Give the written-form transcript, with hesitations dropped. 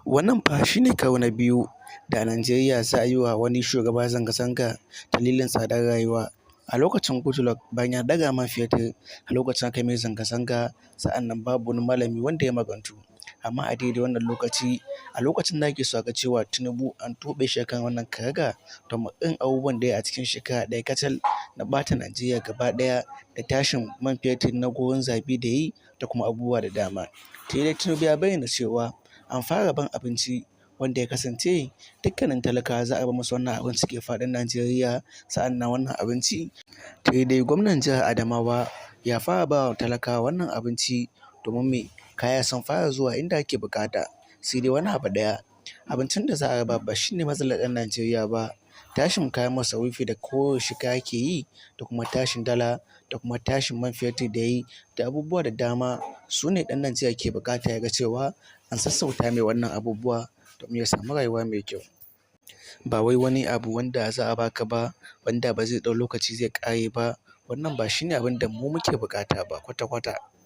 Wannan fa shi ne karo na biyu da a Najeriya za a yi wa wani shugaba zanga-zanga dalilin tsadar rayuwa. A lokacin Goodluck bayan ya ɗaga man fetur, a lokacin aka yi mai zanga-zanga, sa'annan babu wani malami wanda ya magantu. Amma a daidai wannan lokaci, a lokacin da ake so a ga cewa Tinubu an tuɓe shi akan wannan karaga, domin irin abubuwan da ya yi a cikin shekara ɗaya kacal na ɓata Najeriya gaba ɗaya da tashin man fetur na goron zabi da ya yi da kuma abubuwa da dama. Sai dai Tinubu ya bayyana cewa an fara rabon abinci wanda ya kasance dukkanin talakawa za a raba musu wannan abinci ke faɗin Najeriya. Sa'annan wannan abinci, sai dai gwamnan jihar Adamawa ya fara ba wa talakawa wannan abinci domin me kaya sun fara zuwa inda ake buƙata. Sai dai wani abu ɗaya, abincin da za a raba ba shi ne matsalar 'yan Najeriya ba. Tashin kayan masarufi da koyaushe kaya ke yi da kuma tashin dala da kuma tashin man fetur da ya yi da abubuwa da dama su ne ɗan Najeriya ke buƙata ya ga cewa an sassauta mai wannan abubuwa domin ya samu rayuwa mai kyau. Ba wai wani abu wanda za a baka ba wanda ba zai ɗau lokaci zai ƙare ba. Wannan ba shi ne abin da mu muke buƙata ba kwata-kwata.